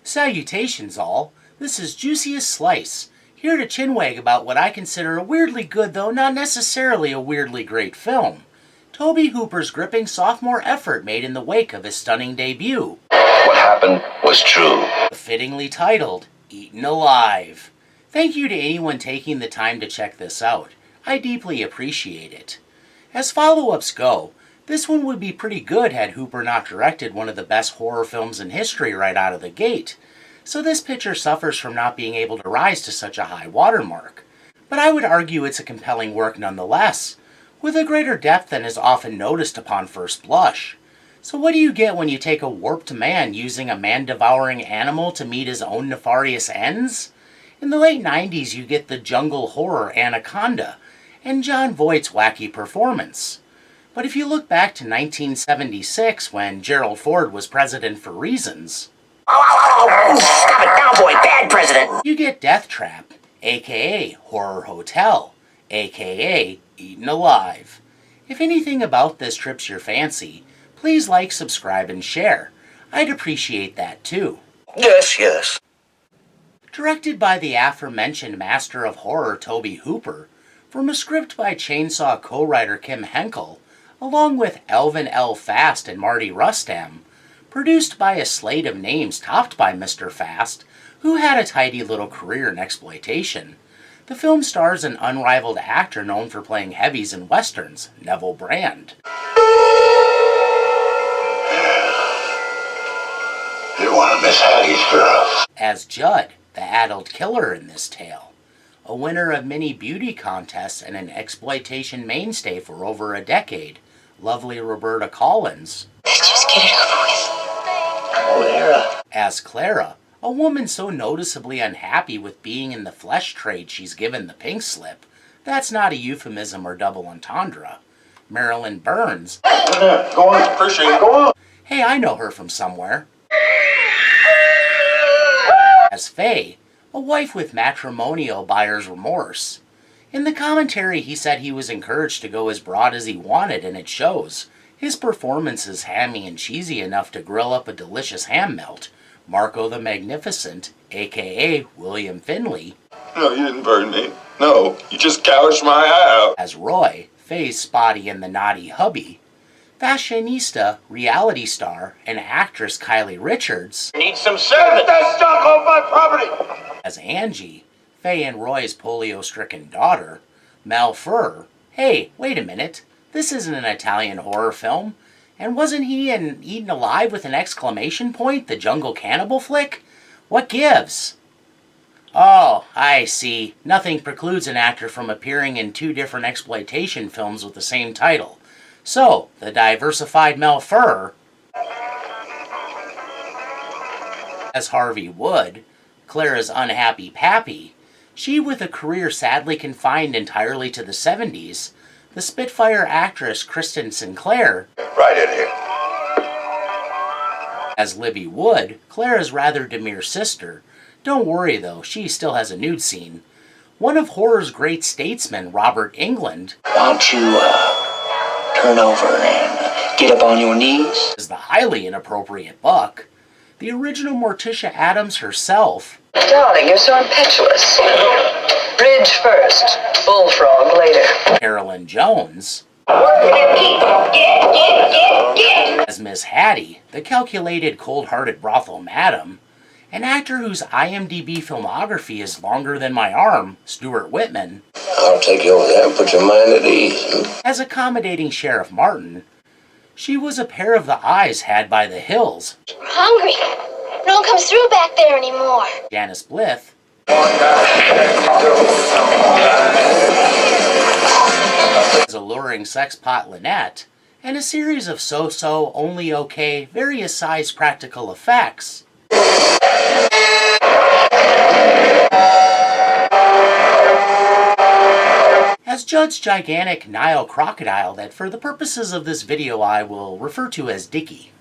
Salutations all, this is Juiciest Slice, here to chinwag about what I consider a weirdly good though not necessarily a weirdly great film. Tobe Hooper's gripping sophomore effort made in the wake of his stunning debut. What happened was true. Fittingly titled, Eaten Alive. Thank you to anyone taking the time to check this out. I deeply appreciate it. As follow-ups go, this one would be pretty good had Hooper not directed one of the best horror films in history right out of the gate, so this picture suffers from not being able to rise to such a high watermark. But I would argue it's a compelling work nonetheless, with a greater depth than is often noticed upon first blush. So what do you get when you take a warped man using a man-devouring animal to meet his own nefarious ends? In the late 90s you get the jungle horror Anaconda, and Jon Voight's wacky performance. But if you look back to 1976 when Gerald Ford was president for reasons, Stop it now, boy, bad president! You get Death Trap, aka Horror Hotel, aka Eaten Alive. If anything about this trips your fancy, please like, subscribe, and share. I'd appreciate that too. Yes. Directed by the aforementioned master of horror Tobe Hooper, from a script by Chainsaw co-writer Kim Henkel, along with Alvin L. Fast and Marty Rustam, produced by a slate of names topped by Mr. Fast, who had a tidy little career in exploitation. The film stars an unrivaled actor known for playing heavies in westerns, Neville Brand. You want to miss Hattie's girl. As Judd, the adult killer in this tale. A winner of many beauty contests and an exploitation mainstay for over a decade, lovely Roberta Collins. Let's just get it over with. Clara. As Clara, a woman so noticeably unhappy with being in the flesh trade she's given the pink slip. That's not a euphemism or double entendre. Marilyn Burns. Go on, appreciate it, go on. Hey, I know her from somewhere. As Faye, a wife with matrimonial buyer's remorse. In the commentary he said he was encouraged to go as broad as he wanted, and it shows. His performance is hammy and cheesy enough to grill up a delicious ham melt. Marco the Magnificent, aka William Finley. No, you didn't burn me. No, you just gouged my eye out. As Roy, Faye's spotty and the naughty hubby. Fashionista, reality star, and actress Kylie Richards. Need some service. Get that junk off my property. As Angie, Faye and Roy's polio-stricken daughter. Mel Furr. Hey, wait a minute. This isn't an Italian horror film. And wasn't he in Eaten Alive with an exclamation point, the jungle cannibal flick? What gives? Oh, I see. Nothing precludes an actor from appearing in two different exploitation films with the same title. So, the diversified Mel Furr. As Harvey Wood, Clara's unhappy pappy, she with a career sadly confined entirely to the 70s, the Spitfire actress Kristen Sinclair. Right in here. As Libby Wood, Clara's rather demure sister. Don't worry though, she still has a nude scene. One of horror's great statesmen, Robert Englund. Why don't you, turn over and get up on your knees? As the highly inappropriate Buck. The original Morticia Addams herself. Darling, you're so impetuous. Bridge first, bullfrog later. Carolyn Jones. As Miss Hattie, the calculated, cold-hearted brothel madam. An actor whose IMDb filmography is longer than my arm, Stuart Whitman. I'll take you over there and put your mind at ease. As accommodating Sheriff Martin. She was a pair of the eyes had by the hills. We're hungry. No one comes through back there anymore. Janice Blyth. As alluring sexpot Lynette. And a series of so-so, only okay, various size practical effects. As Judd's gigantic Nile crocodile that for the purposes of this video I will refer to as Dickie.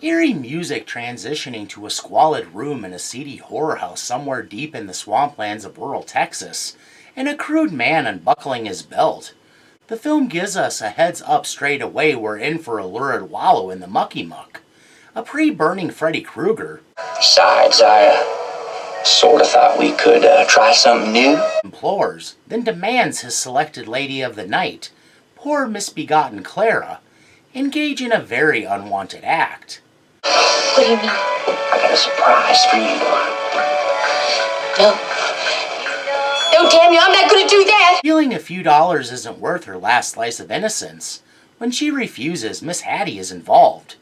Eerie music transitioning to a squalid room in a seedy horror house somewhere deep in the swamplands of rural Texas, and a crude man unbuckling his belt. The film gives us a heads up straight away we're in for a lurid wallow in the mucky muck. A pre-burning Freddy Krueger. Besides, I sort of thought we could try something new. Implores, then demands his selected lady of the night, poor misbegotten Clara, engage in a very unwanted act. What do you mean? I got a surprise for you. No. No, damn you, I'm not gonna do that! Feeling a few dollars isn't worth her last slice of innocence, when she refuses, Miss Hattie is involved.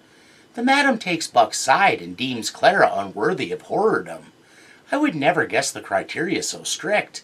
The madam takes Buck's side and deems Clara unworthy of horrordom. I would never guess the criteria so strict,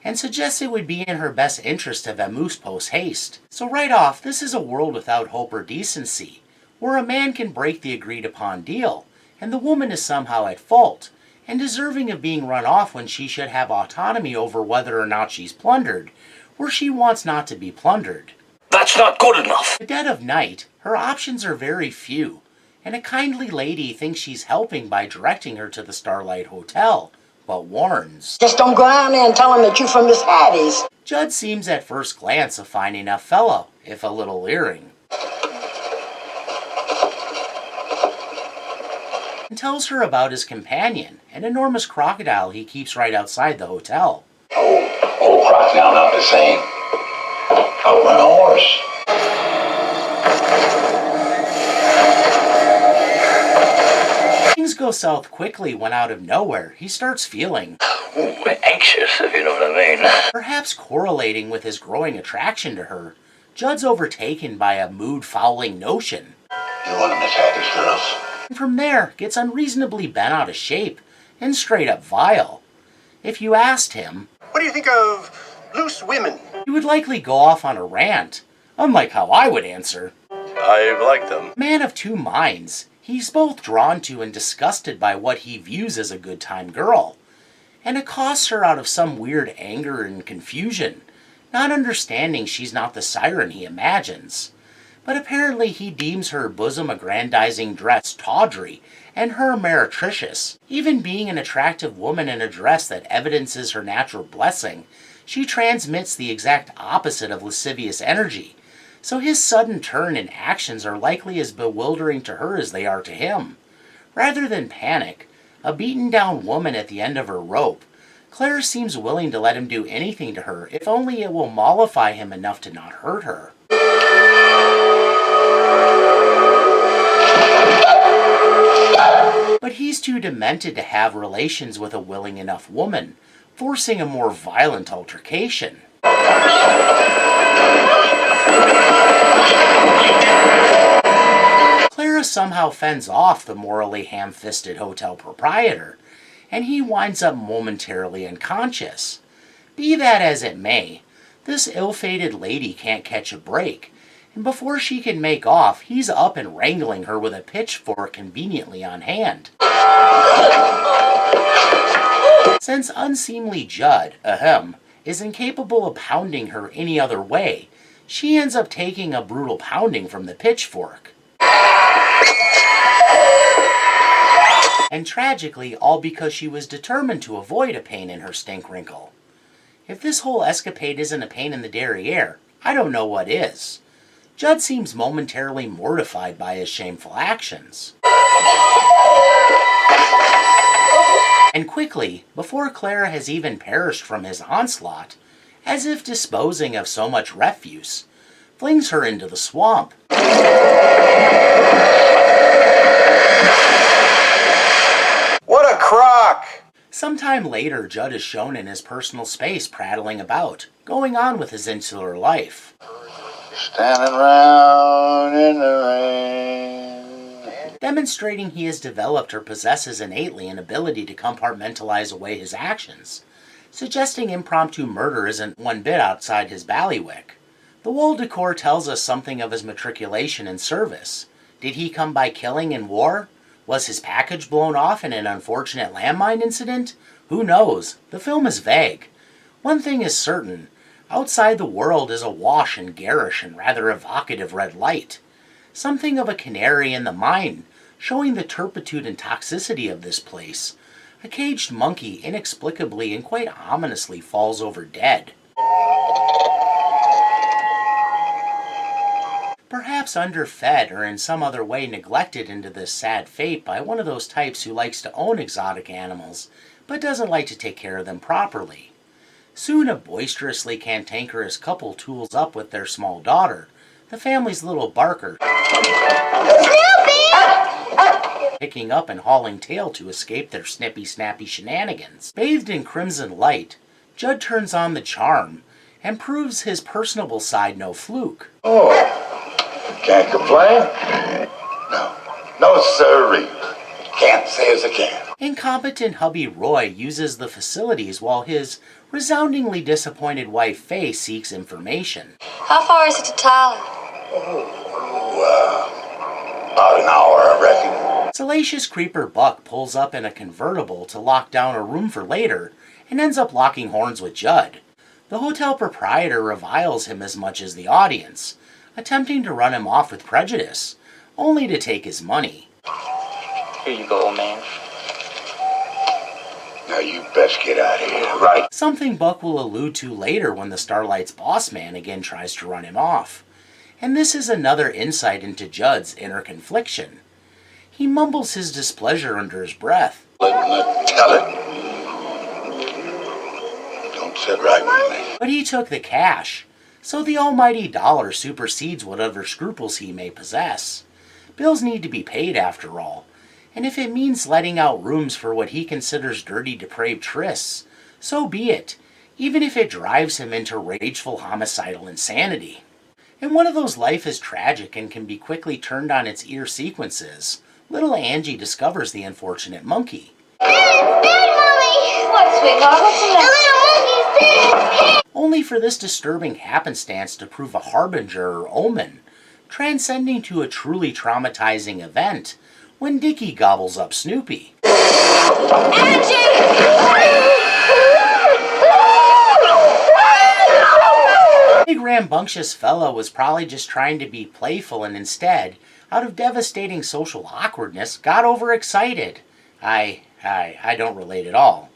and suggests it would be in her best interest to vamoose post haste. So right off, this is a world without hope or decency, where a man can break the agreed upon deal, and the woman is somehow at fault, and deserving of being run off when she should have autonomy over whether or not she's plundered, where she wants not to be plundered. That's not good enough. In the dead of night, her options are very few, and a kindly lady thinks she's helping by directing her to the Starlight Hotel, but warns. Just don't go down there and tell him that you're from Miss Hattie's. Judd seems at first glance a fine enough fellow, if a little leering. And tells her about his companion, an enormous crocodile he keeps right outside the hotel. Old crocodile not the same. Out on a horse. Things go south quickly when out of nowhere he starts feeling Anxious, if you know what I mean. perhaps correlating with his growing attraction to her. Judd's overtaken by a mood-fouling notion. You one of Miss Hattie's girls? And from there gets unreasonably bent out of shape and straight up vile. If you asked him, What do you think of loose women? he would likely go off on a rant, unlike how I would answer. I like them. Man of two minds, he's both drawn to and disgusted by what he views as a good time girl, and accosts her out of some weird anger and confusion, not understanding she's not the siren he imagines. But apparently he deems her bosom-aggrandizing dress tawdry and her meretricious. Even being an attractive woman in a dress that evidences her natural blessing, she transmits the exact opposite of lascivious energy, so his sudden turn and actions are likely as bewildering to her as they are to him. Rather than panic, a beaten-down woman at the end of her rope, Claire seems willing to let him do anything to her if only it will mollify him enough to not hurt her. But he's too demented to have relations with a willing enough woman, forcing a more violent altercation. Clara somehow fends off the morally ham-fisted hotel proprietor, and he winds up momentarily unconscious. Be that as it may, this ill-fated lady can't catch a break, and before she can make off, he's up and wrangling her with a pitchfork conveniently on hand. Since unseemly Judd, is incapable of pounding her any other way, she ends up taking a brutal pounding from the pitchfork. And tragically, all because she was determined to avoid a pain in her stink wrinkle. If this whole escapade isn't a pain in the derriere, I don't know what is. Judd seems momentarily mortified by his shameful actions. And quickly, before Clara has even perished from his onslaught, as if disposing of so much refuse, flings her into the swamp. What a crock! Sometime later, Judd is shown in his personal space prattling about, going on with his insular life. Standing round in the rain. Demonstrating he has developed or possesses innately an ability to compartmentalize away his actions, suggesting impromptu murder isn't one bit outside his bailiwick. The wall decor tells us something of his matriculation and service. Did he come by killing in war? Was his package blown off in an unfortunate landmine incident? Who knows? The film is vague. One thing is certain. Outside the world is awash in garish and rather evocative red light. Something of a canary in the mine, showing the turpitude and toxicity of this place. A caged monkey inexplicably and quite ominously falls over dead. Perhaps underfed or in some other way neglected into this sad fate by one of those types who likes to own exotic animals, but doesn't like to take care of them properly. Soon a boisterously cantankerous couple tools up with their small daughter, the family's little Barker, picking up and hauling tail to escape their snippy-snappy shenanigans. Bathed in crimson light, Judd turns on the charm and proves his personable side no fluke. Oh, can't complain? No, sirree. Can't say as I can. Incompetent hubby Roy uses the facilities while his resoundingly disappointed wife Faye seeks information. How far is it to Tyler? About an hour, I reckon. Salacious creeper Buck pulls up in a convertible to lock down a room for later and ends up locking horns with Judd. The hotel proprietor reviles him as much as the audience, attempting to run him off with prejudice, only to take his money. Here you go, old man. Now you best get out of here, right? Something Buck will allude to later when the Starlight's boss man again tries to run him off. And this is another insight into Judd's inner confliction. He mumbles his displeasure under his breath. Tell it. Don't sit right with me. But he took the cash, so the almighty dollar supersedes whatever scruples he may possess. Bills need to be paid after all, and if it means letting out rooms for what he considers dirty, depraved trysts, so be it, even if it drives him into rageful homicidal insanity. In one of those life is tragic and can be quickly turned on its ear sequences, little Angie discovers the unfortunate monkey. Dead, Mommy! What, sweetheart? What's the matter? The little monkey's dead! Only for this disturbing happenstance to prove a harbinger or omen, transcending to a truly traumatizing event when Dickie gobbles up Snoopy. Big rambunctious fella was probably just trying to be playful and instead, out of devastating social awkwardness, got overexcited. I don't relate at all.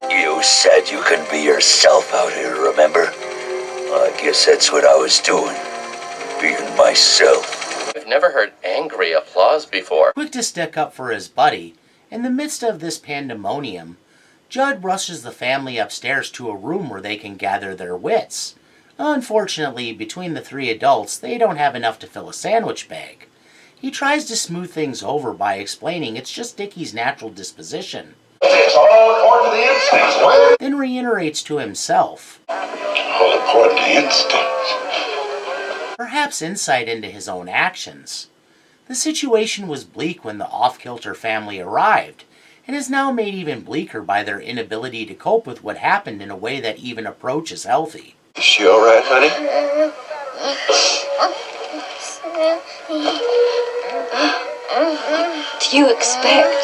You said you could be yourself out here, remember? Well, I guess that's what I was doing. Being myself. I've never heard angry applause before. Quick to stick up for his buddy, in the midst of this pandemonium, Judd rushes the family upstairs to a room where they can gather their wits. Unfortunately, between the three adults, they don't have enough to fill a sandwich bag. He tries to smooth things over by explaining it's just Dickie's natural disposition. It's all according to the instincts, man. Then reiterates to himself. All according to the instincts. Perhaps insight into his own actions. The situation was bleak when the off-kilter family arrived, and is now made even bleaker by their inability to cope with what happened in a way that even approaches healthy. Is she all right, honey? Do you expect?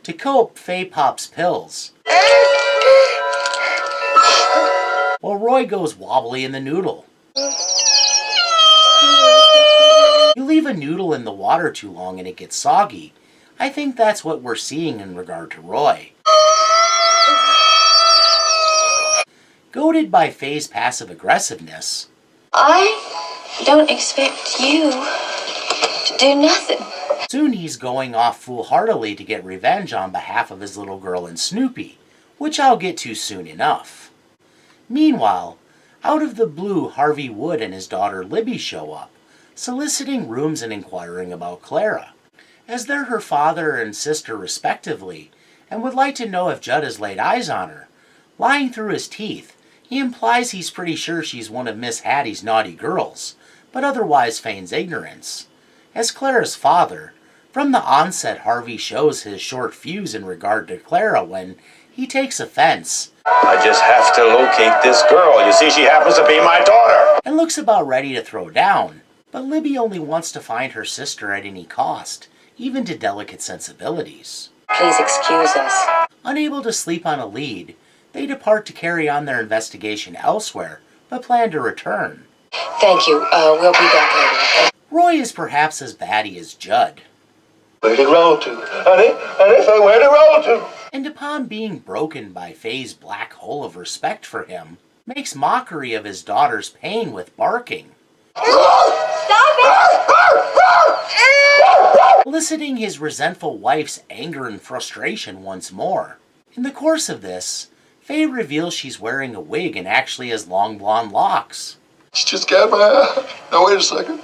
To cope, Faye pops pills, while Roy goes wobbly in the noodle. You leave a noodle in the water too long and it gets soggy. I think that's what we're seeing in regard to Roy. Goaded by Faye's passive aggressiveness, I don't expect you to do nothing. soon he's going off foolhardily to get revenge on behalf of his little girl and Snoopy, which I'll get to soon enough. Meanwhile, out of the blue, Harvey Wood and his daughter Libby show up, soliciting rooms and inquiring about Clara, as they're her father and sister respectively, and would like to know if Judd has laid eyes on her. Lying through his teeth, he implies he's pretty sure she's one of Miss Hattie's naughty girls, but otherwise feigns ignorance. As Clara's father, from the onset Harvey shows his short fuse in regard to Clara when he takes offense. I just have to locate this girl. You see, she happens to be my daughter. And looks about ready to throw down, but Libby only wants to find her sister at any cost, even to delicate sensibilities. Please excuse us. Unable to sleep on a lead, they depart to carry on their investigation elsewhere, but plan to return. Thank you. We'll be back later. Roy is perhaps as batty as Judd. Where'd he roll to? Honey, say, where'd he roll to? And upon being broken by Faye's black hole of respect for him, makes mockery of his daughter's pain with barking. Stop it! Eliciting his resentful wife's anger and frustration once more. In the course of this, Faye reveals she's wearing a wig and actually has long blonde locks. She just got my eye. Now, wait a second.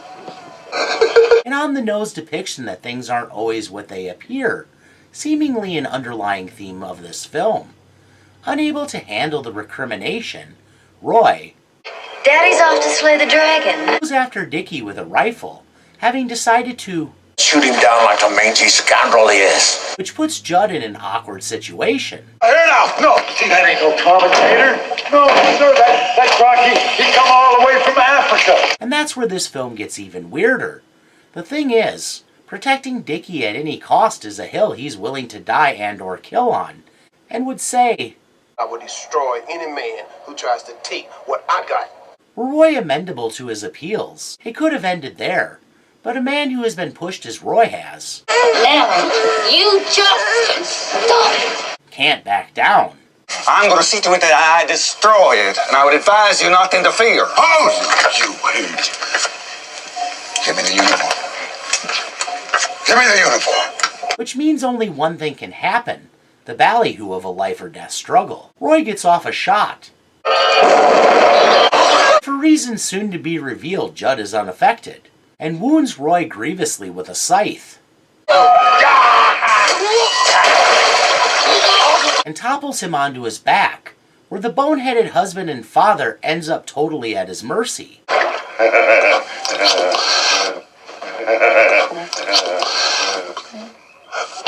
An on-the-nose depiction that things aren't always what they appear, seemingly an underlying theme of this film. Unable to handle the recrimination, Roy Daddy's off to slay the dragon. goes after Dickie with a rifle, having decided to, Shoot him down like the mangy scoundrel he is. which puts Judd in an awkward situation. Here now! No! See, that ain't no commentator. No, sir, that's Rocky. He come all the way from Africa. And that's where this film gets even weirder. The thing is, protecting Dickie at any cost is a hill he's willing to die and or kill on, and would say, I will destroy any man who tries to take what I got. were Roy amendable to his appeals, it could have ended there. But a man who has been pushed as Roy has, Now, you just stop. can't back down. I'm gonna see to it that I destroy it, and I would advise you not to interfere. Oh, you hate. Give me the uniform. Give me the uniform. Which means only one thing can happen, the ballyhoo of a life or death struggle. Roy gets off a shot. For reasons soon to be revealed, Judd is unaffected, and wounds Roy grievously with a scythe. And topples him onto his back, where the boneheaded husband and father ends up totally at his mercy.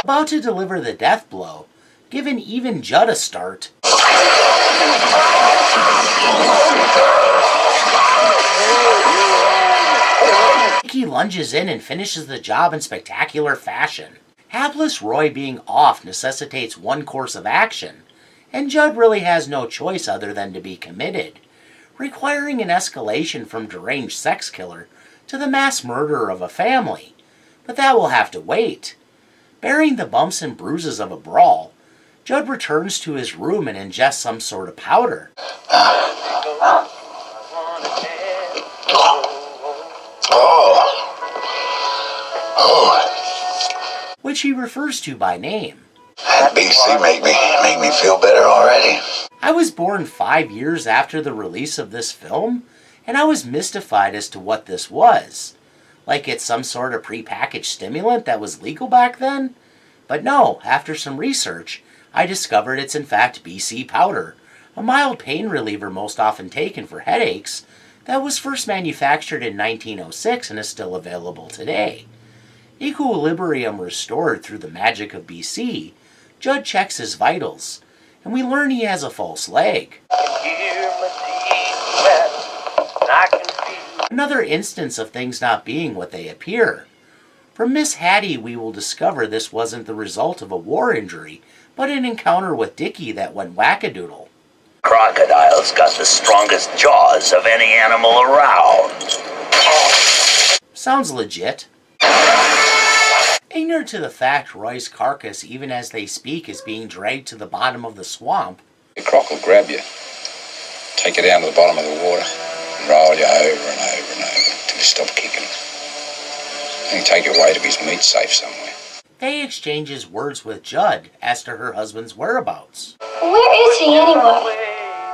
About to deliver the death blow, giving even Judd a start, Dickie lunges in and finishes the job in spectacular fashion. Hapless Roy being off necessitates one course of action, and Judd really has no choice other than to be committed, requiring an escalation from deranged sex killer to the mass murderer of a family. But that will have to wait. Bearing the bumps and bruises of a brawl, Judd returns to his room and ingests some sort of powder. Which he refers to by name. That BC make me feel better already. I was born 5 years after the release of this film, and I was mystified as to what this was. Like it's some sort of prepackaged stimulant that was legal back then? But no, after some research, I discovered it's in fact BC powder, a mild pain reliever most often taken for headaches, that was first manufactured in 1906 and is still available today. Equilibrium restored through the magic of BC, Judd checks his vitals, and we learn he has a false leg. Another instance of things not being what they appear. From Miss Hattie we will discover this wasn't the result of a war injury, but an encounter with Dickie that went wackadoodle. Crocodile's got the strongest jaws of any animal around. Sounds legit. Ignorant to the fact Roy's carcass, even as they speak, is being dragged to the bottom of the swamp, The croc will grab you, take you down to the bottom of the water, and roll you over and over and over till you stop kicking. Then he take you away to his meat safe somewhere. Faye exchanges words with Judd as to her husband's whereabouts. Where is he anyway?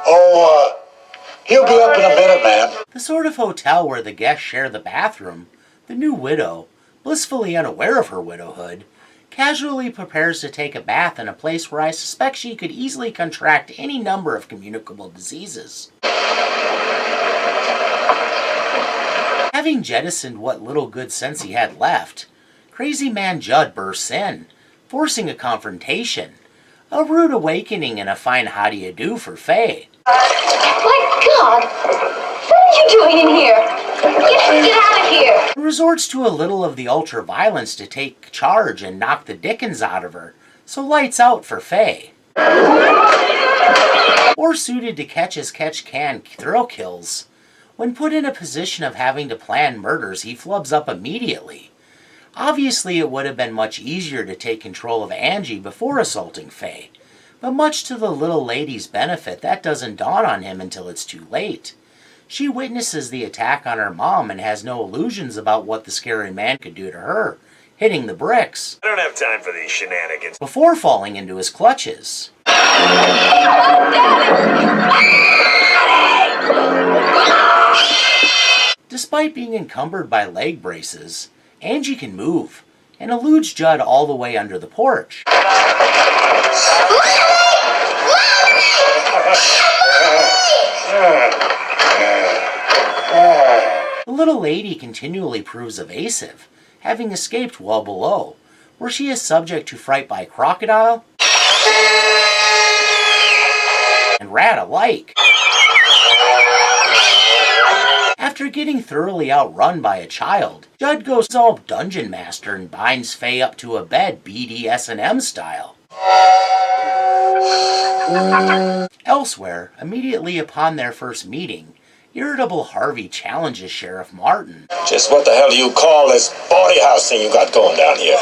Oh, he'll be up in a minute, ma'am. The sort of hotel where the guests share the bathroom, the new widow, blissfully unaware of her widowhood, casually prepares to take a bath in a place where I suspect she could easily contract any number of communicable diseases. Having jettisoned what little good sense he had left, crazy man Judd bursts in, forcing a confrontation, a rude awakening and a fine how do you do for Faye. My God! What are you doing in here? Get out of here! He resorts to a little of the ultra-violence to take charge and knock the dickens out of her, so lights out for Faye. More suited to catch as catch can thrill kills, when put in a position of having to plan murders he flubs up immediately. Obviously, it would have been much easier to take control of Angie before assaulting Faye, but much to the little lady's benefit, that doesn't dawn on him until it's too late. She witnesses the attack on her mom and has no illusions about what the scary man could do to her, hitting the bricks. I don't have time for these shenanigans. Before falling into his clutches. Despite being encumbered by leg braces, Angie can move and eludes Judd all the way under the porch. The little lady continually proves evasive, having escaped well below, where she is subject to fright by crocodile and rat alike. After getting thoroughly outrun by a child, Judd goes all dungeon master and binds Faye up to a bed BDSM style. Elsewhere, immediately upon their first meeting, irritable Harvey challenges Sheriff Martin. Just what the hell do you call this bawdy house thing you got going down here?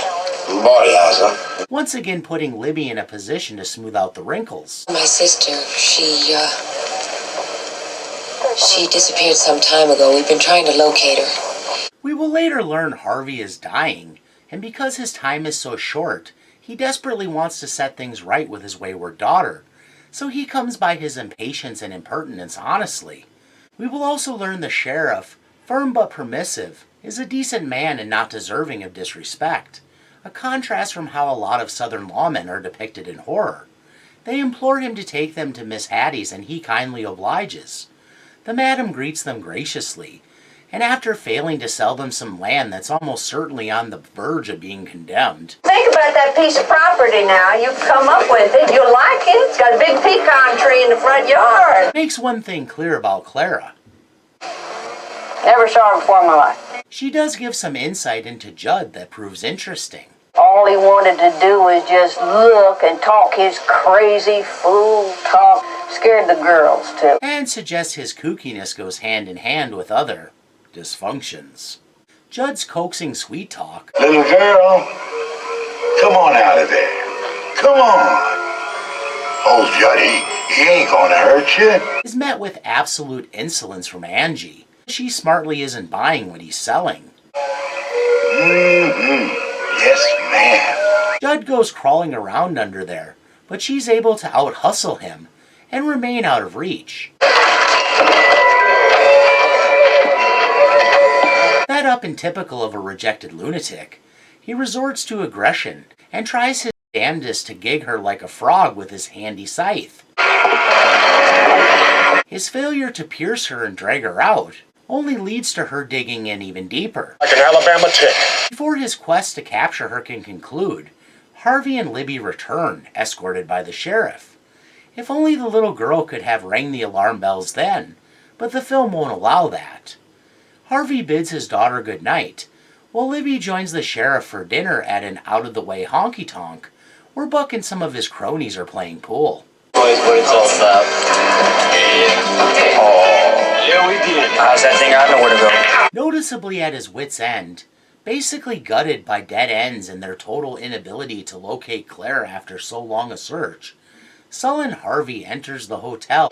Bawdy house, huh? Once again putting Libby in a position to smooth out the wrinkles. My sister, she disappeared some time ago. We've been trying to locate her. We will later learn Harvey is dying, and because his time is so short, he desperately wants to set things right with his wayward daughter, so he comes by his impatience and impertinence honestly. We will also learn the sheriff, firm but permissive, is a decent man and not deserving of disrespect, a contrast from how a lot of Southern lawmen are depicted in horror. They implore him to take them to Miss Hattie's and he kindly obliges. The madam greets them graciously, and after failing to sell them some land that's almost certainly on the verge of being condemned. Think about that piece of property now. You've come up with it. You'll like it. It's got a big pecan tree in the front yard. Makes one thing clear about Clara. Never saw her before in my life. She does give some insight into Judd that proves interesting. All he wanted to do was just look and talk his crazy fool talk. Scared the girls, too. And suggests his kookiness goes hand in hand with other dysfunctions. Judd's coaxing sweet talk. Little girl, come on out of there. Come on. Oh, Judd, he ain't gonna hurt you. Is met with absolute insolence from Angie. She smartly isn't buying what he's selling. Yes, ma'am. Judd goes crawling around under there, but she's able to out-hustle him and remain out of reach. Fed up and typical of a rejected lunatic, he resorts to aggression and tries his damnedest to gig her like a frog with his handy scythe. His failure to pierce her and drag her out only leads to her digging in even deeper. Like an Alabama tick. Before his quest to capture her can conclude, Harvey and Libby return, escorted by the sheriff. If only the little girl could have rang the alarm bells then, but the film won't allow that. Harvey bids his daughter good night, while Libby joins the sheriff for dinner at an out-of-the-way honky-tonk, where Buck and some of his cronies are playing pool. Boys, what it's all about. Yeah, we did. How's that thing? I know where to go. Noticeably at his wit's end, basically gutted by dead ends and their total inability to locate Claire after so long a search, sullen Harvey enters the hotel,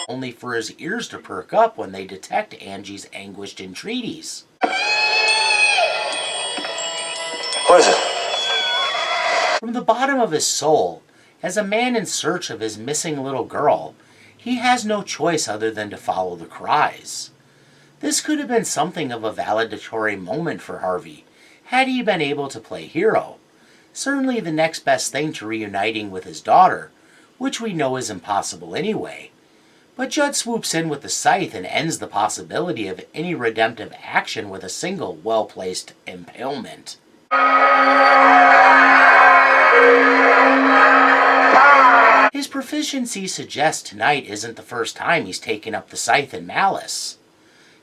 only for his ears to perk up when they detect Angie's anguished entreaties. What is it? From the bottom of his soul, as a man in search of his missing little girl, he has no choice other than to follow the cries. This could have been something of a validatory moment for Harvey, had he been able to play hero. Certainly the next best thing to reuniting with his daughter, which we know is impossible anyway. But Judd swoops in with the scythe and ends the possibility of any redemptive action with a single well-placed impalement. His proficiency suggests tonight isn't the first time he's taken up the scythe in malice.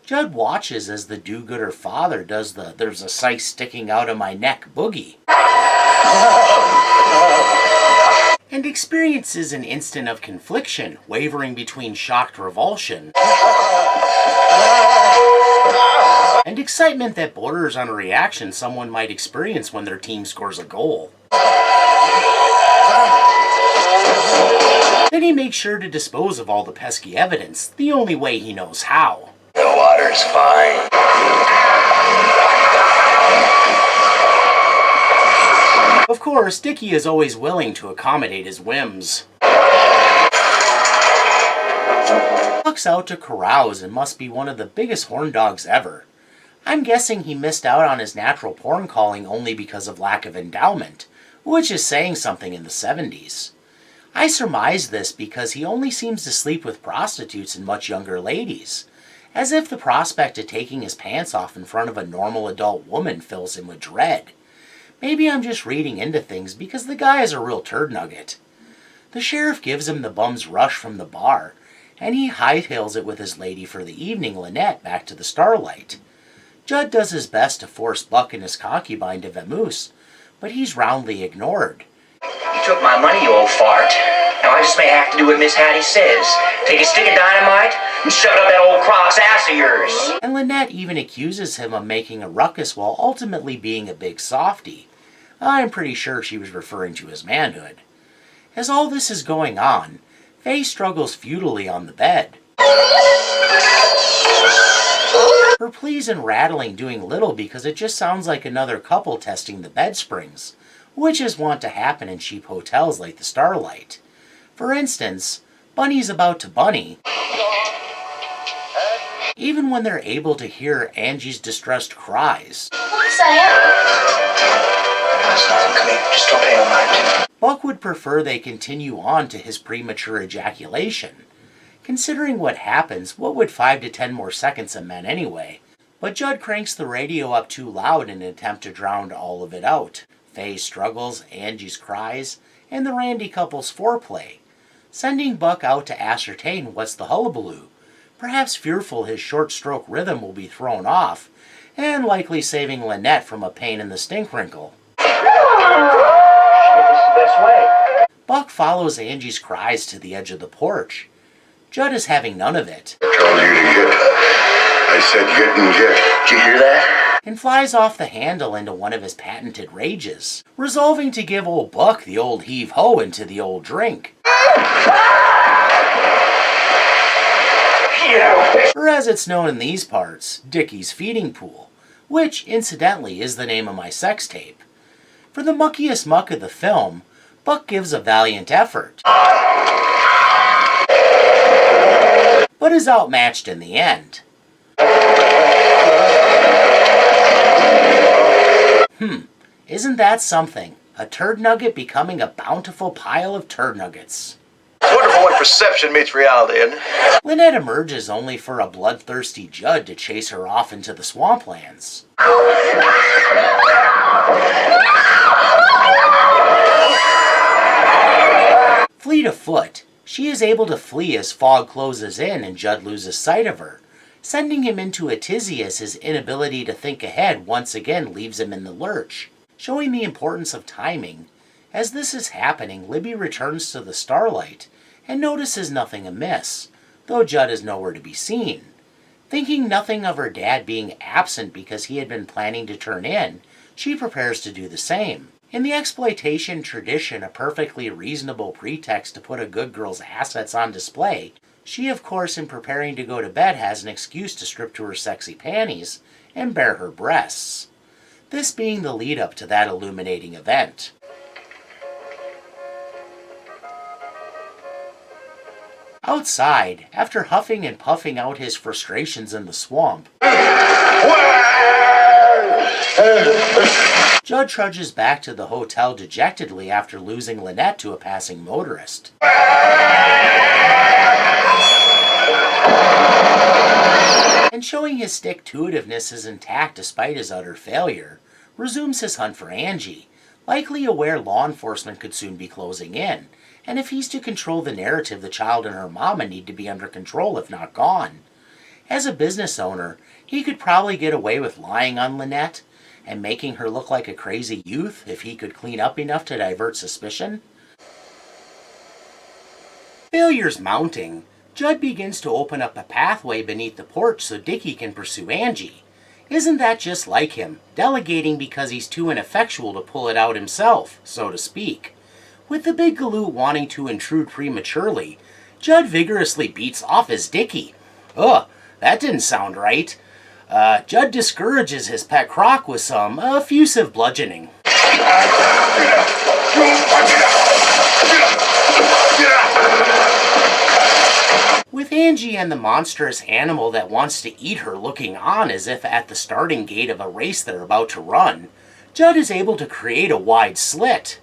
Judd watches as the do-gooder father does the "there's a scythe sticking out of my neck" boogie, and experiences an instant of confliction, wavering between shocked revulsion and excitement that borders on a reaction someone might experience when their team scores a goal. Then he makes sure to dispose of all the pesky evidence the only way he knows how. The water's fine. Of course, Dickie is always willing to accommodate his whims. Buck's out to carouse and must be one of the biggest horn dogs ever. I'm guessing he missed out on his natural porn calling only because of lack of endowment, which is saying something in the 70s. I surmise this because he only seems to sleep with prostitutes and much younger ladies, as if the prospect of taking his pants off in front of a normal adult woman fills him with dread. Maybe I'm just reading into things because the guy is a real turd nugget. The sheriff gives him the bum's rush from the bar, and he hightails it with his lady for the evening, Lynette, back to the Starlight. Judd does his best to force Buck and his concubine to vamoose, but he's roundly ignored. You took my money, you old fart. Now I just may have to do what Miss Hattie says. Take a stick of dynamite and shove it up that old croc's ass of yours. And Lynette even accuses him of making a ruckus while ultimately being a big softy. I'm pretty sure she was referring to his manhood. As all this is going on, Faye struggles futilely on the bed. Her pleas and rattling doing little because it just sounds like another couple testing the bed springs, which is wont to happen in cheap hotels like the Starlight. For instance, Bunny's about to bunny, even when they're able to hear Angie's distressed cries. What's that? That's nothing, come here. Just don't pay no mind. Buck would prefer they continue on to his premature ejaculation. Considering what happens, what would 5 to 10 more seconds have meant anyway? But Judd cranks the radio up too loud in an attempt to drown all of it out. Faye's struggles, Angie's cries, and the Randy couple's foreplay, sending Buck out to ascertain what's the hullabaloo, perhaps fearful his short-stroke rhythm will be thrown off, and likely saving Lynette from a pain in the stink wrinkle. This is the best way. Buck follows Angie's cries to the edge of the porch. Judd is having none of it. I told you to get. I said get and get. Did you hear that? And flies off the handle into one of his patented rages, resolving to give old Buck the old heave-ho into the old drink. Or as it's known in these parts, Dickie's feeding pool, which, incidentally, is the name of my sex tape. For the muckiest muck of the film, Buck gives a valiant effort, but is outmatched in the end. Isn't that something? A turd nugget becoming a bountiful pile of turd nuggets. It's wonderful when perception meets reality, isn't it? Lynette emerges only for a bloodthirsty Judd to chase her off into the swamplands. Fleet of foot, she is able to flee as fog closes in and Judd loses sight of her, sending him into a tizzy as his inability to think ahead once again leaves him in the lurch. Showing the importance of timing, as this is happening, Libby returns to the Starlight and notices nothing amiss, though Judd is nowhere to be seen. Thinking nothing of her dad being absent because he had been planning to turn in, she prepares to do the same. In the exploitation tradition, a perfectly reasonable pretext to put a good girl's assets on display, she of course in preparing to go to bed has an excuse to strip to her sexy panties and bare her breasts. This being the lead up to that illuminating event. Outside, after huffing and puffing out his frustrations in the swamp, Judd trudges back to the hotel dejectedly after losing Lynette to a passing motorist. And showing his stick-to-itiveness is intact despite his utter failure, resumes his hunt for Angie, likely aware law enforcement could soon be closing in, and if he's to control the narrative, the child and her mama need to be under control if not gone. As a business owner, he could probably get away with lying on Lynette and making her look like a crazy youth if he could clean up enough to divert suspicion. Failure's mounting. Judd begins to open up a pathway beneath the porch so Dickie can pursue Angie. Isn't that just like him, delegating because he's too ineffectual to pull it out himself, so to speak? With the big galoot wanting to intrude prematurely, Judd vigorously beats off his Dickie. Ugh, that didn't sound right. Judd discourages his pet croc with some effusive bludgeoning. With Angie and the monstrous animal that wants to eat her looking on as if at the starting gate of a race they're about to run, Judd is able to create a wide slit.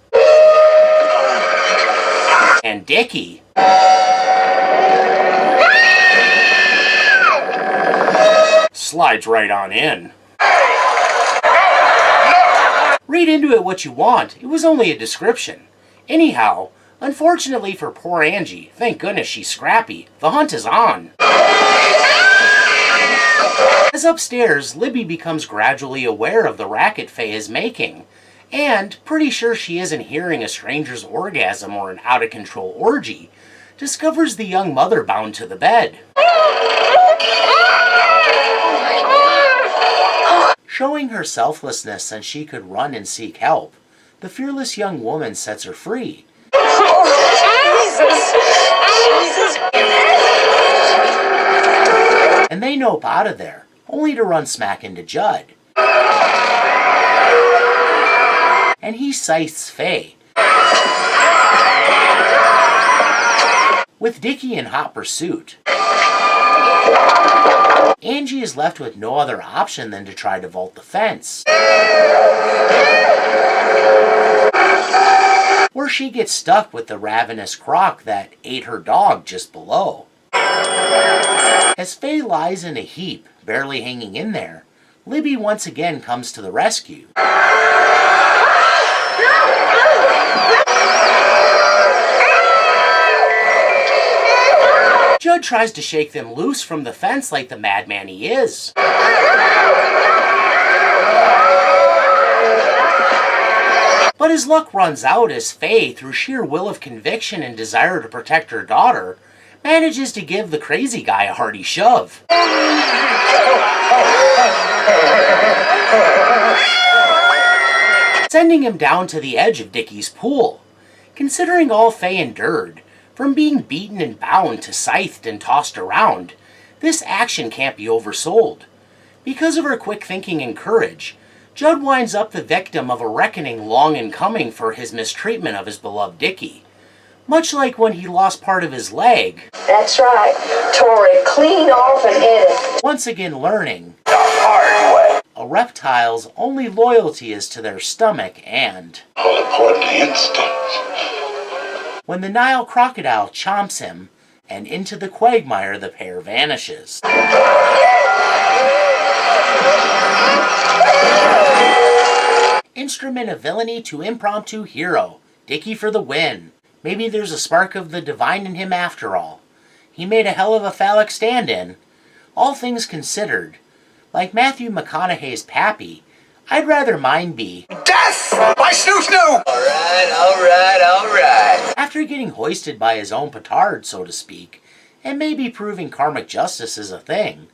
And Dickie slides right on in. Read into it what you want, it was only a description. Anyhow, unfortunately for poor Angie, thank goodness she's scrappy, the hunt is on. As upstairs, Libby becomes gradually aware of the racket Faye is making, and, pretty sure she isn't hearing a stranger's orgasm or an out-of-control orgy, discovers the young mother bound to the bed. Showing her selflessness since she could run and seek help, the fearless young woman sets her free. And they nope out of there, only to run smack into Judd. And he scythes Faye. With Dickie in hot pursuit, Angie is left with no other option than to try to vault the fence, where she gets stuck with the ravenous croc that ate her dog just below. As Faye lies in a heap, barely hanging in there, Libby once again comes to the rescue. Judd tries to shake them loose from the fence like the madman he is. But his luck runs out as Faye, through sheer will of conviction and desire to protect her daughter, manages to give the crazy guy a hearty shove. Sending him down to the edge of Dickie's pool. Considering all Faye endured, from being beaten and bound to scythed and tossed around, this action can't be oversold. Because of her quick thinking and courage, Judd winds up the victim of a reckoning long in coming for his mistreatment of his beloved Dickie. Much like when he lost part of his leg. That's right. Tore it clean off and ate it. Once again learning The hard way. a reptile's only loyalty is to their stomach, and All important instincts. when the Nile crocodile chomps him, and into the quagmire the pair vanishes. Instrument of villainy to impromptu hero, Dickie for the win. Maybe there's a spark of the divine in him after all. He made a hell of a phallic stand-in. All things considered, like Matthew McConaughey's Pappy, I'd rather mine be Death by snoo-snoo! Alright. after getting hoisted by his own petard, so to speak, and maybe proving karmic justice is a thing.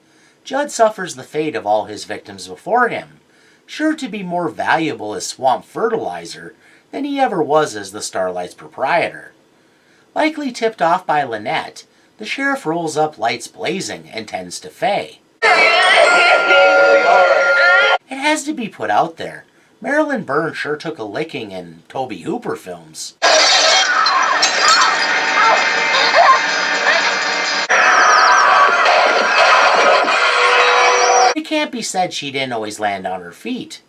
Judd suffers the fate of all his victims before him, sure to be more valuable as swamp fertilizer than he ever was as the Starlight's proprietor. Likely tipped off by Lynette, the sheriff rolls up lights blazing and tends to Faye. It has to be put out there, Marilyn Byrne sure took a licking in Tobe Hooper films. It can't be said she didn't always land on her feet.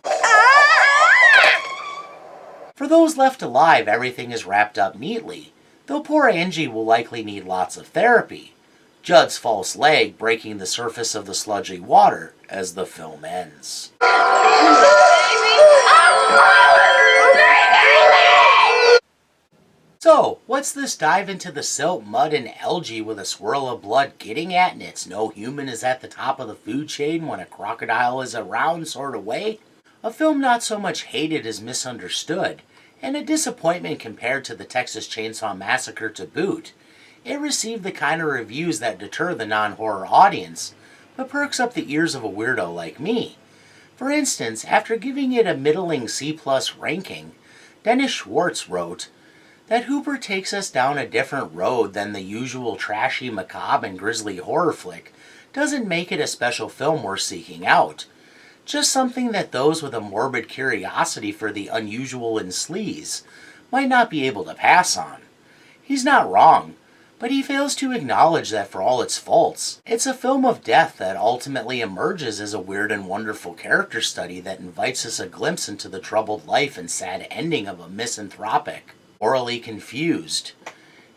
For those left alive, everything is wrapped up neatly, though poor Angie will likely need lots of therapy. Judd's false leg breaking the surface of the sludgy water as the film ends. So, what's this dive into the silt, mud, and algae with a swirl of blood getting at, and it's no human is at the top of the food chain when a crocodile is around sort of way? A film not so much hated as misunderstood, and a disappointment compared to the Texas Chainsaw Massacre to boot. It received the kind of reviews that deter the non-horror audience, but perks up the ears of a weirdo like me. For instance, after giving it a middling C+ ranking, Dennis Schwartz wrote that Hooper takes us down a different road than the usual trashy, macabre, and grisly horror flick doesn't make it a special film worth seeking out. Just something that those with a morbid curiosity for the unusual and sleaze might not be able to pass on. He's not wrong, but he fails to acknowledge that for all its faults, it's a film of death that ultimately emerges as a weird and wonderful character study that invites us a glimpse into the troubled life and sad ending of a misanthropic, morally confused,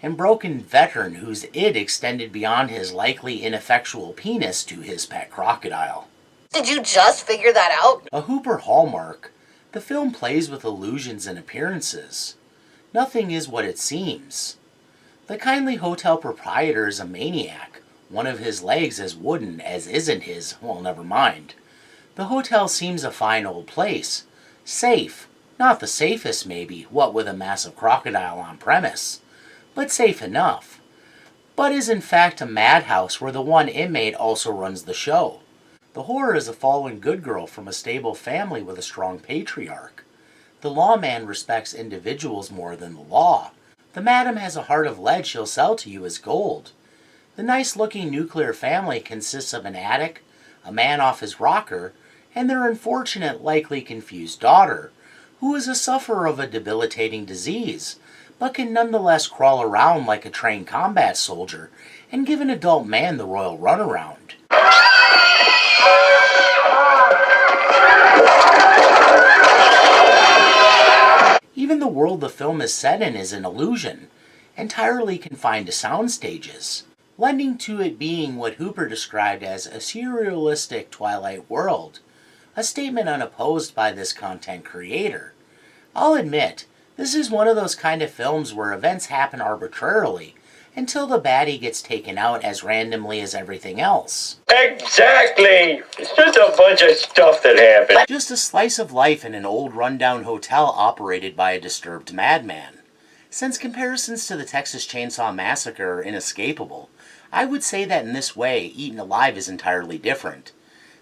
and broken veteran whose id extended beyond his likely ineffectual penis to his pet crocodile. Did you just figure that out? A Hooper hallmark, the film plays with illusions and appearances. Nothing is what it seems. The kindly hotel proprietor is a maniac. One of his legs as wooden as isn't his, well, never mind. The hotel seems a fine old place. Safe. Not the safest, maybe, what with a massive crocodile on premise. But safe enough. But is in fact a madhouse where the one inmate also runs the show. The horror is a fallen good girl from a stable family with a strong patriarch. The lawman respects individuals more than the law. The madam has a heart of lead she'll sell to you as gold. The nice-looking nuclear family consists of an addict, a man off his rocker, and their unfortunate, likely confused daughter, who is a sufferer of a debilitating disease, but can nonetheless crawl around like a trained combat soldier and give an adult man the royal runaround. Even the world the film is set in is an illusion, entirely confined to sound stages, lending to it being what Hooper described as a surrealistic Twilight world, a statement unopposed by this content creator. I'll admit, this is one of those kind of films where events happen arbitrarily, until the baddie gets taken out as randomly as everything else. Exactly! It's just a bunch of stuff that happened. Just a slice of life in an old rundown hotel operated by a disturbed madman. Since comparisons to the Texas Chainsaw Massacre are inescapable, I would say that in this way, Eaten Alive is entirely different.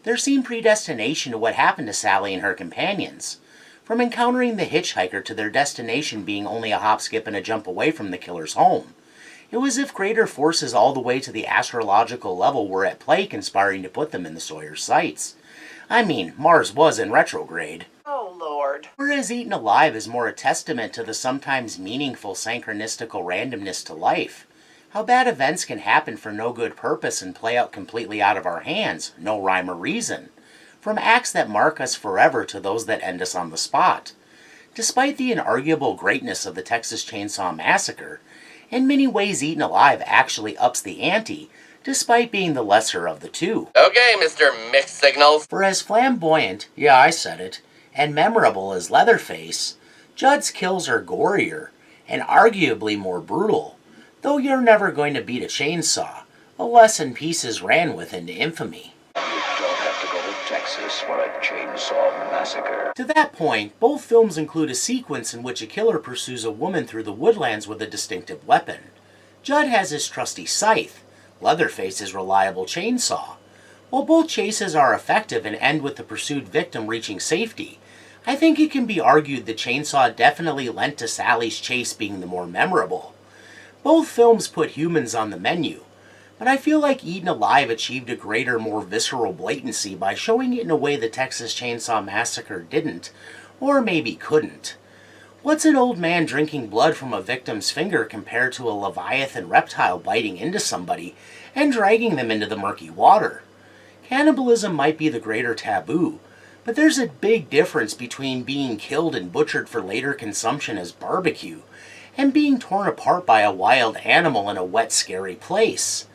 There seemed predestination to what happened to Sally and her companions. From encountering the hitchhiker to their destination being only a hop, skip, and a jump away from the killer's home. It was as if greater forces all the way to the astrological level were at play conspiring to put them in the Sawyer's sights. I mean, Mars was in retrograde. Oh, Lord. Whereas Eaten Alive is more a testament to the sometimes meaningful synchronistical randomness to life. How bad events can happen for no good purpose and play out completely out of our hands, no rhyme or reason. From acts that mark us forever to those that end us on the spot. Despite the inarguable greatness of the Texas Chainsaw Massacre, in many ways Eaten Alive actually ups the ante, despite being the lesser of the two. Okay, Mr. Mixed Signals. For as flamboyant, yeah I said it, and memorable as Leatherface, Judd's kills are gorier, and arguably more brutal, though you're never going to beat a chainsaw, a lesson pieces ran with into infamy. Texas for a chainsaw massacre. To that point, both films include a sequence in which a killer pursues a woman through the woodlands with a distinctive weapon. Judd has his trusty scythe, Leatherface his reliable chainsaw. While both chases are effective and end with the pursued victim reaching safety, I think it can be argued the chainsaw definitely lent to Sally's chase being the more memorable. Both films put humans on the menu, but I feel like Eaten Alive achieved a greater, more visceral blatancy by showing it in a way the Texas Chainsaw Massacre didn't, or maybe couldn't. What's an old man drinking blood from a victim's finger compared to a leviathan reptile biting into somebody and dragging them into the murky water? Cannibalism might be the greater taboo, but there's a big difference between being killed and butchered for later consumption as barbecue, and being torn apart by a wild animal in a wet, scary place.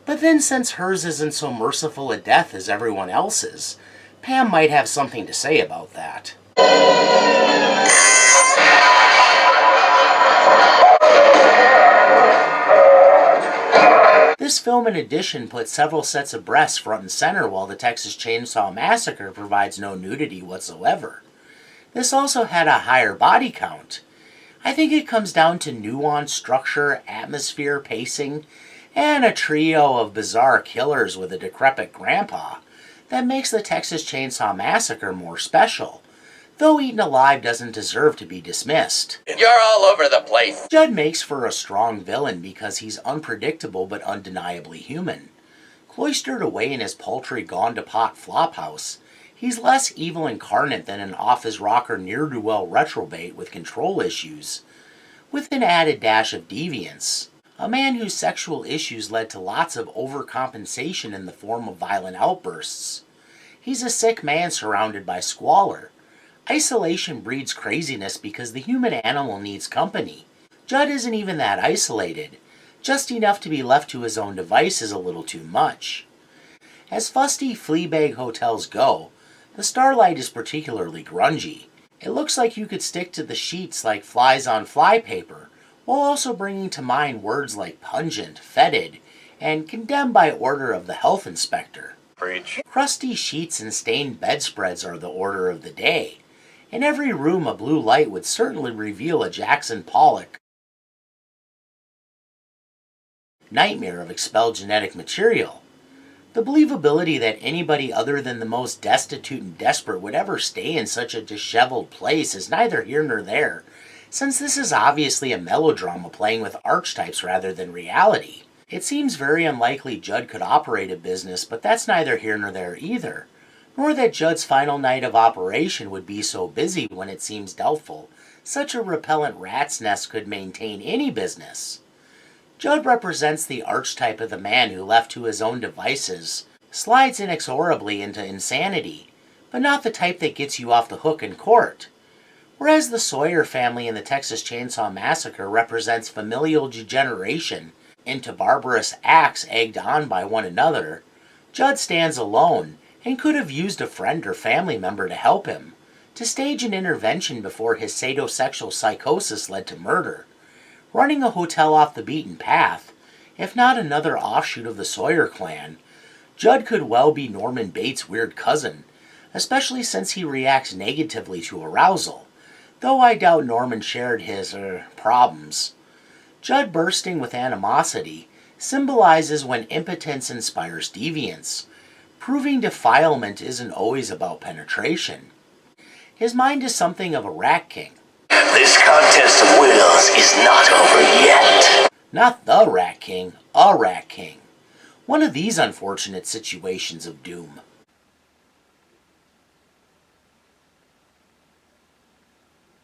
But then since hers isn't so merciful a death as everyone else's, Pam might have something to say about that. This film in addition puts several sets of breasts front and center while the Texas Chainsaw Massacre provides no nudity whatsoever. This also had a higher body count. I think it comes down to nuance, structure, atmosphere, pacing, and a trio of bizarre killers with a decrepit grandpa that makes the Texas Chainsaw Massacre more special, though Eaten Alive doesn't deserve to be dismissed. You're all over the place. Judd makes for a strong villain because he's unpredictable but undeniably human. Cloistered away in his paltry gone-to-pot flophouse, he's less evil incarnate than an off-his-rocker ne'er-do-well retrobate with control issues, with an added dash of deviance. A man whose sexual issues led to lots of overcompensation in the form of violent outbursts. He's a sick man surrounded by squalor. Isolation breeds craziness because the human animal needs company. Judd isn't even that isolated. Just enough to be left to his own devices a little too much. As fusty fleabag hotels go, the Starlight is particularly grungy. It looks like you could stick to the sheets like flies on flypaper, while also bringing to mind words like pungent, fetid, and condemned by order of the health inspector. Preach. Crusty sheets and stained bedspreads are the order of the day. In every room a blue light would certainly reveal a Jackson Pollock nightmare of expelled genetic material. The believability that anybody other than the most destitute and desperate would ever stay in such a disheveled place is neither here nor there, since this is obviously a melodrama playing with archetypes rather than reality. It seems very unlikely Judd could operate a business, but that's neither here nor there either, nor that Judd's final night of operation would be so busy when it seems doubtful such a repellent rat's nest could maintain any business. Judd represents the archetype of the man who, left to his own devices, slides inexorably into insanity, but not the type that gets you off the hook in court. Whereas the Sawyer family in the Texas Chainsaw Massacre represents familial degeneration into barbarous acts egged on by one another, Judd stands alone and could have used a friend or family member to help him, to stage an intervention before his sadomosexual psychosis led to murder. Running a hotel off the beaten path, if not another offshoot of the Sawyer clan, Judd could well be Norman Bates' weird cousin, especially since he reacts negatively to arousal, though I doubt Norman shared his, problems. Judd bursting with animosity symbolizes when impotence inspires deviance. Proving defilement isn't always about penetration. His mind is something of a rat king. This contest of wills is not over yet. Not the Rat King, a Rat King. One of these unfortunate situations of doom.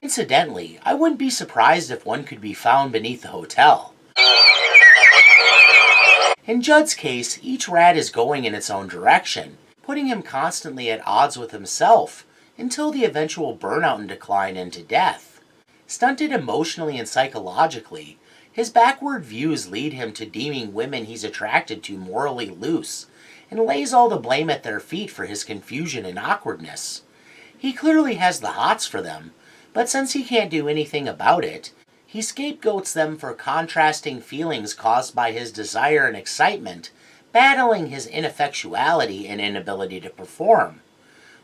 Incidentally, I wouldn't be surprised if one could be found beneath the hotel. In Judd's case, each rat is going in its own direction, putting him constantly at odds with himself, until the eventual burnout and decline into death. Stunted emotionally and psychologically, his backward views lead him to deeming women he's attracted to morally loose, and lays all the blame at their feet for his confusion and awkwardness. He clearly has the hots for them, but since he can't do anything about it, he scapegoats them for contrasting feelings caused by his desire and excitement, battling his ineffectuality and inability to perform.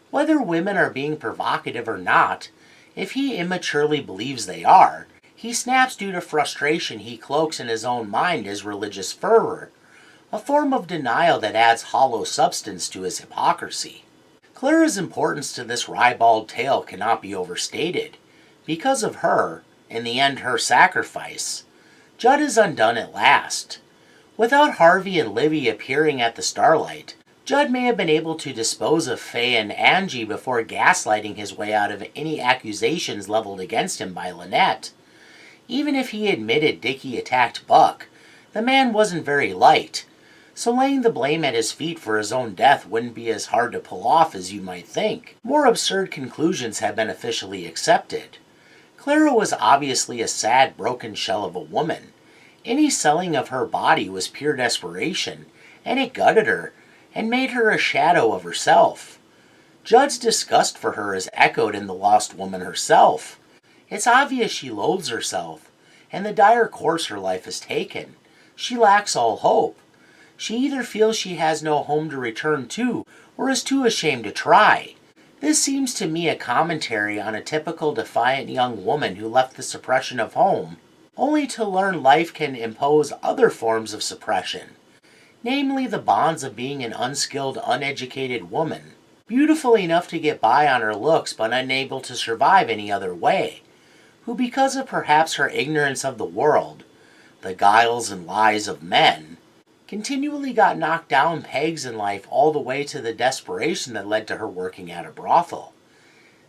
Whether women are being provocative or not, if he immaturely believes they are, he snaps due to frustration he cloaks in his own mind as religious fervor, a form of denial that adds hollow substance to his hypocrisy. Clara's importance to this ribald tale cannot be overstated. Because of her, in the end her sacrifice, Judd is undone at last. Without Harvey and Livy appearing at the Starlight, Judd may have been able to dispose of Faye and Angie before gaslighting his way out of any accusations leveled against him by Lynette. Even if he admitted Dickie attacked Buck, the man wasn't very light, so laying the blame at his feet for his own death wouldn't be as hard to pull off as you might think. More absurd conclusions have been officially accepted. Clara was obviously a sad, broken shell of a woman. Any selling of her body was pure desperation, and it gutted her, and made her a shadow of herself. Judd's disgust for her is echoed in the lost woman herself. It's obvious she loathes herself, and the dire course her life has taken. She lacks all hope. She either feels she has no home to return to, or is too ashamed to try. This seems to me a commentary on a typical defiant young woman who left the suppression of home, only to learn life can impose other forms of suppression, namely the bonds of being an unskilled, uneducated woman, beautiful enough to get by on her looks but unable to survive any other way, who because of perhaps her ignorance of the world, the guiles and lies of men, continually got knocked down pegs in life all the way to the desperation that led to her working at a brothel.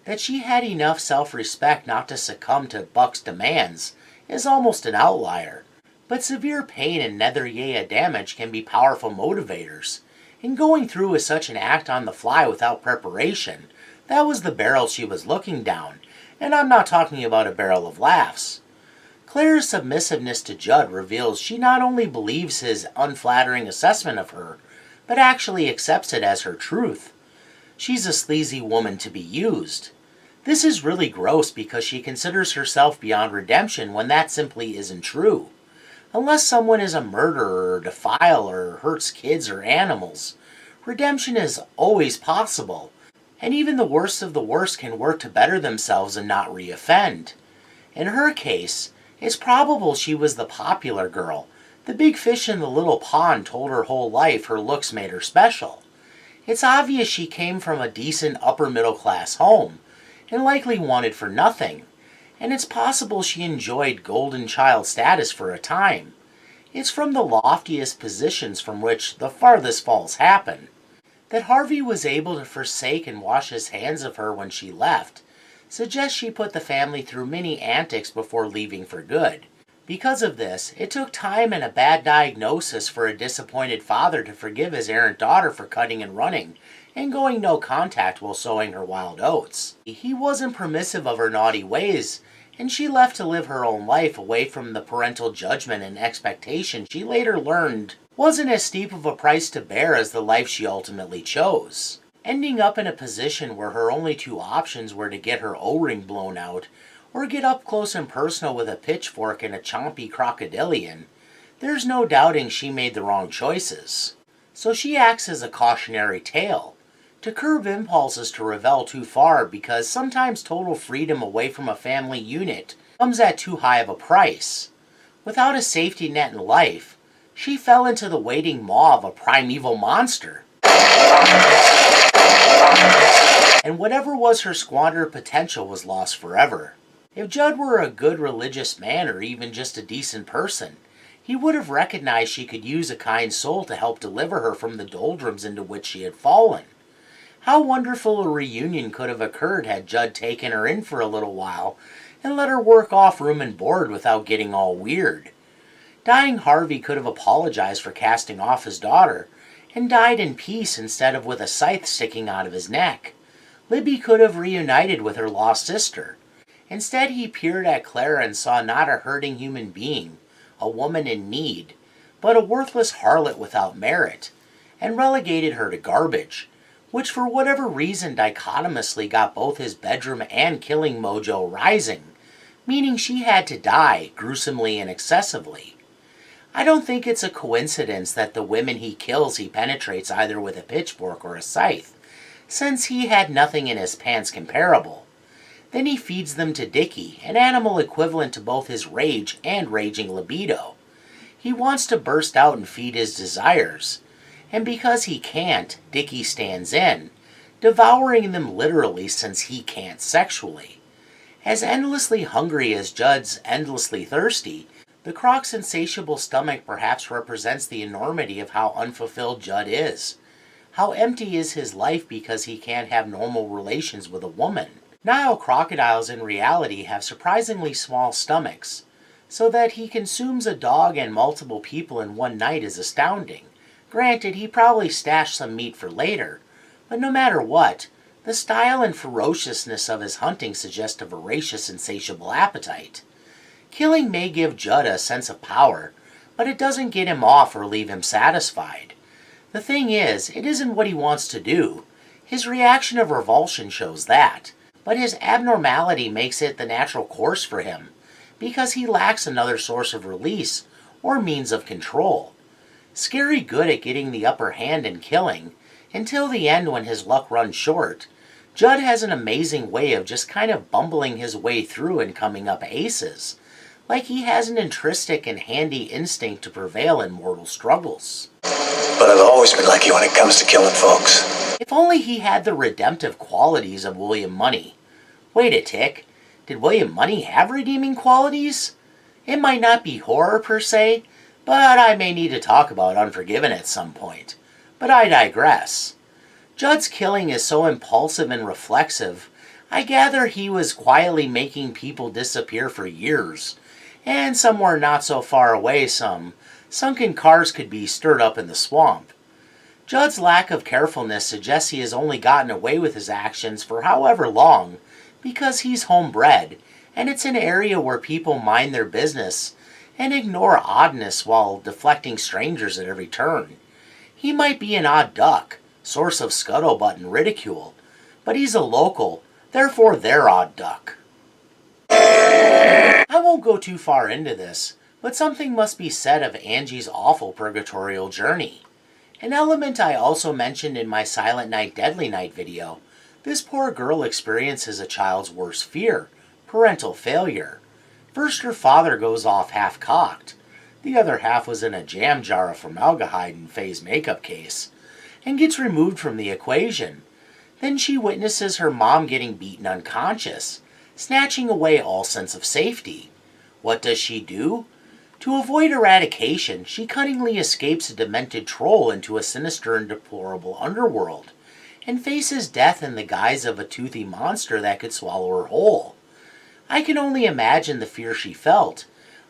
That she had enough self-respect not to succumb to Buck's demands is almost an outlier, but severe pain and nether yea damage can be powerful motivators, and going through with such an act on the fly without preparation, that was the barrel she was looking down, and I'm not talking about a barrel of laughs. Claire's submissiveness to Judd reveals she not only believes his unflattering assessment of her, but actually accepts it as her truth. She's a sleazy woman to be used. This is really gross because she considers herself beyond redemption when that simply isn't true. Unless someone is a murderer or defiler or hurts kids or animals, redemption is always possible, and even the worst of the worst can work to better themselves and not re-offend. In her case, it's probable she was the popular girl. The big fish in the little pond told her whole life her looks made her special. It's obvious she came from a decent upper middle class home, and likely wanted for nothing, and it's possible she enjoyed golden child status for a time. It's from the loftiest positions from which the farthest falls happen. That Harvey was able to forsake and wash his hands of her when she left suggests she put the family through many antics before leaving for good. Because of this, it took time and a bad diagnosis for a disappointed father to forgive his errant daughter for cutting and running and going no contact while sowing her wild oats. He wasn't permissive of her naughty ways, and she left to live her own life away from the parental judgment and expectation she later learned wasn't as steep of a price to bear as the life she ultimately chose. Ending up in a position where her only two options were to get her O-ring blown out or get up close and personal with a pitchfork and a chompy crocodilian, there's no doubting she made the wrong choices. So she acts as a cautionary tale, to curb impulses to rebel too far because sometimes total freedom away from a family unit comes at too high of a price. Without a safety net in life, she fell into the waiting maw of a primeval monster. And whatever was her squandered potential was lost forever. If Judd were a good religious man or even just a decent person, he would have recognized she could use a kind soul to help deliver her from the doldrums into which she had fallen. How wonderful a reunion could have occurred had Judd taken her in for a little while and let her work off room and board without getting all weird. Dying Harvey could have apologized for casting off his daughter and died in peace instead of with a scythe sticking out of his neck. Libby could have reunited with her lost sister. Instead, he peered at Clara and saw not a hurting human being, a woman in need, but a worthless harlot without merit, and relegated her to garbage, which for whatever reason dichotomously got both his bedroom and killing mojo rising, meaning she had to die gruesomely and excessively. I don't think it's a coincidence that the women he kills he penetrates either with a pitchfork or a scythe, since he had nothing in his pants comparable. Then he feeds them to Dickie, an animal equivalent to both his rage and raging libido. He wants to burst out and feed his desires, and because he can't, Dickie stands in, devouring them literally since he can't sexually. As endlessly hungry as Judd's endlessly thirsty, the Croc's insatiable stomach perhaps represents the enormity of how unfulfilled Judd is. How empty is his life because he can't have normal relations with a woman. Nile crocodiles in reality have surprisingly small stomachs, so that he consumes a dog and multiple people in one night is astounding. Granted, he probably stashed some meat for later, but no matter what, the style and ferociousness of his hunting suggest a voracious, insatiable appetite. Killing may give Judd a sense of power, but it doesn't get him off or leave him satisfied. The thing is, it isn't what he wants to do. His reaction of revulsion shows that, but his abnormality makes it the natural course for him, because he lacks another source of release or means of control. Scary good at getting the upper hand and killing, until the end when his luck runs short, Judd has an amazing way of just kind of bumbling his way through and coming up aces, like he has an intrinsic and handy instinct to prevail in mortal struggles. But I've always been lucky when it comes to killing folks. If only he had the redemptive qualities of William Money. Wait a tick, did William Money have redeeming qualities? It might not be horror per se, but I may need to talk about Unforgiven at some point. But I digress. Judd's killing is so impulsive and reflexive, I gather he was quietly making people disappear for years, and somewhere not so far away some sunken cars could be stirred up in the swamp. Judd's lack of carefulness suggests he has only gotten away with his actions for however long because he's homebred, and it's an area where people mind their business and ignore oddness while deflecting strangers at every turn. He might be an odd duck, source of scuttlebutt and ridicule, but he's a local, therefore they're odd duck. I won't go too far into this, but something must be said of Angie's awful purgatorial journey. An element I also mentioned in my Silent Night Deadly Night video, this poor girl experiences a child's worst fear, parental failure. First her father goes off half-cocked, the other half was in a jam jar of formaldehyde and Faye's makeup case, and gets removed from the equation. Then she witnesses her mom getting beaten unconscious, snatching away all sense of safety. What does she do? To avoid eradication, she cunningly escapes a demented troll into a sinister and deplorable underworld, and faces death in the guise of a toothy monster that could swallow her whole. I can only imagine the fear she felt,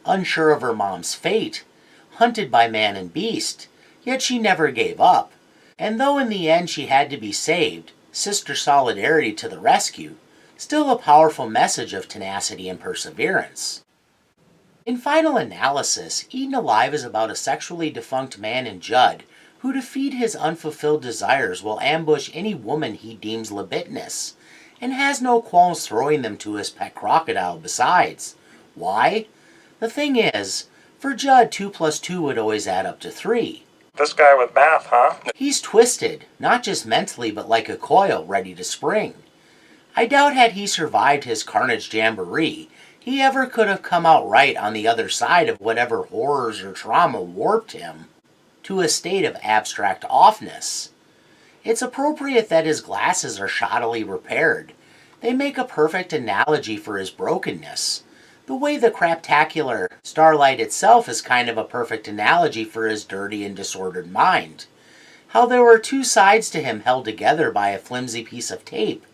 unsure of her mom's fate, hunted by man and beast, yet she never gave up. And though in the end she had to be saved, sister solidarity to the rescue, still a powerful message of tenacity and perseverance. In final analysis, Eaten Alive is about a sexually defunct man in Judd who, to feed his unfulfilled desires, will ambush any woman he deems libidinous, and has no qualms throwing them to his pet crocodile besides. Why? The thing is, for Judd, 2 + 2 would always add up to 3. This guy with math, huh? He's twisted, not just mentally but like a coil ready to spring. I doubt had he survived his carnage jamboree, he ever could have come out right on the other side of whatever horrors or trauma warped him to a state of abstract offness. It's appropriate that his glasses are shoddily repaired. They make a perfect analogy for his brokenness. The way the craptacular starlight itself is kind of a perfect analogy for his dirty and disordered mind. How there were 2 sides to him held together by a flimsy piece of tape.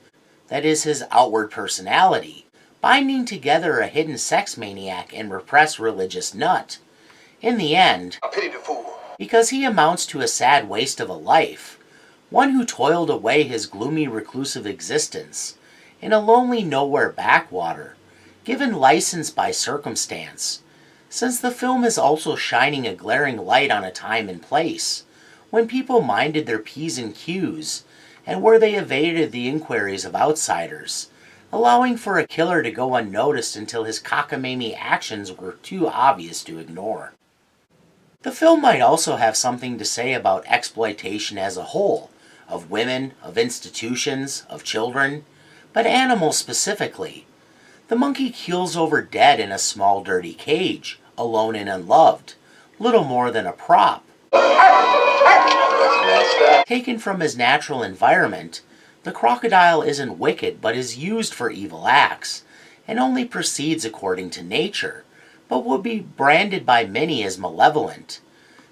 That is his outward personality, binding together a hidden sex maniac and repressed religious nut. In the end, I pity the fool. Because he amounts to a sad waste of a life, one who toiled away his gloomy reclusive existence in a lonely nowhere backwater, given license by circumstance, since the film is also shining a glaring light on a time and place, when people minded their P's and Q's, and where they evaded the inquiries of outsiders, allowing for a killer to go unnoticed until his cockamamie actions were too obvious to ignore. The film might also have something to say about exploitation as a whole, of women, of institutions, of children, but animals specifically. The monkey keels over dead in a small dirty cage, alone and unloved, little more than a prop. Taken from his natural environment, the crocodile isn't wicked but is used for evil acts, and only proceeds according to nature, but would be branded by many as malevolent.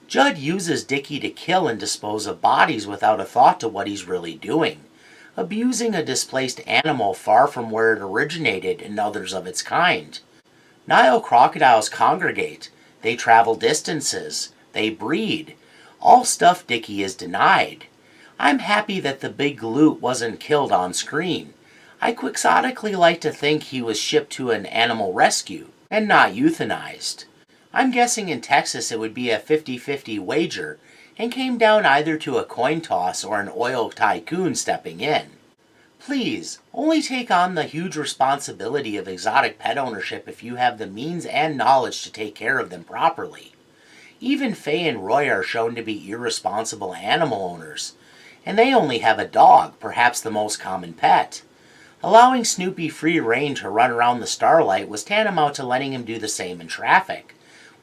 Judd uses Dickie to kill and dispose of bodies without a thought to what he's really doing, abusing a displaced animal far from where it originated and others of its kind. Nile crocodiles congregate, they travel distances, they breed, all stuff Dickie is denied. I'm happy that the big galoot wasn't killed on screen. I quixotically like to think he was shipped to an animal rescue, and not euthanized. I'm guessing in Texas it would be a 50-50 wager, and came down either to a coin toss or an oil tycoon stepping in. Please, only take on the huge responsibility of exotic pet ownership if you have the means and knowledge to take care of them properly. Even Faye and Roy are shown to be irresponsible animal owners, and they only have a dog, perhaps the most common pet. Allowing Snoopy free rein to run around the starlight was tantamount to letting him do the same in traffic,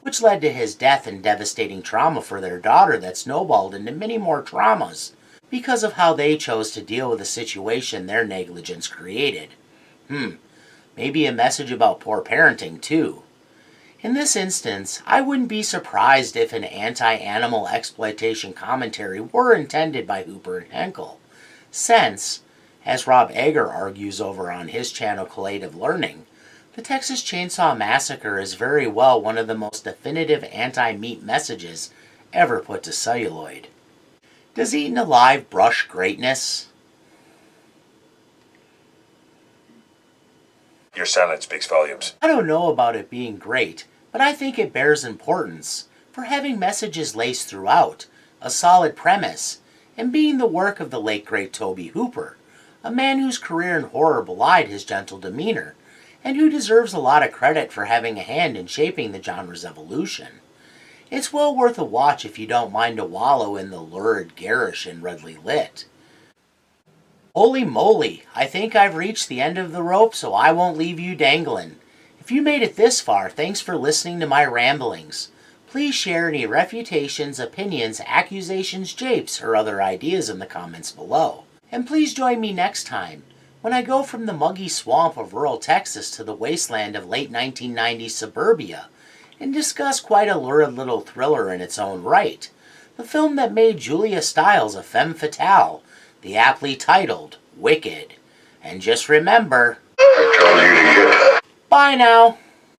which led to his death and devastating trauma for their daughter that snowballed into many more traumas because of how they chose to deal with the situation their negligence created. Maybe a message about poor parenting too. In this instance, I wouldn't be surprised if an anti-animal exploitation commentary were intended by Hooper and Henkel, since, as Rob Egger argues over on his channel Collative Learning, the Texas Chainsaw Massacre is very well one of the most definitive anti-meat messages ever put to celluloid. Does eating alive brush greatness? Your silence speaks volumes. I don't know about it being great, but I think it bears importance for having messages laced throughout, a solid premise, and being the work of the late great Tobe Hooper, a man whose career in horror belied his gentle demeanor, and who deserves a lot of credit for having a hand in shaping the genre's evolution. It's well worth a watch if you don't mind to wallow in the lurid, garish, and redly lit. Holy moly, I think I've reached the end of the rope, so I won't leave you dangling. If you made it this far, thanks for listening to my ramblings. Please share any refutations, opinions, accusations, japes, or other ideas in the comments below. And please join me next time, when I go from the muggy swamp of rural Texas to the wasteland of late 1990s suburbia, and discuss quite a lurid little thriller in its own right, the film that made Julia Stiles a femme fatale, the aptly titled Wicked. And just remember, I told you to get... Bye now.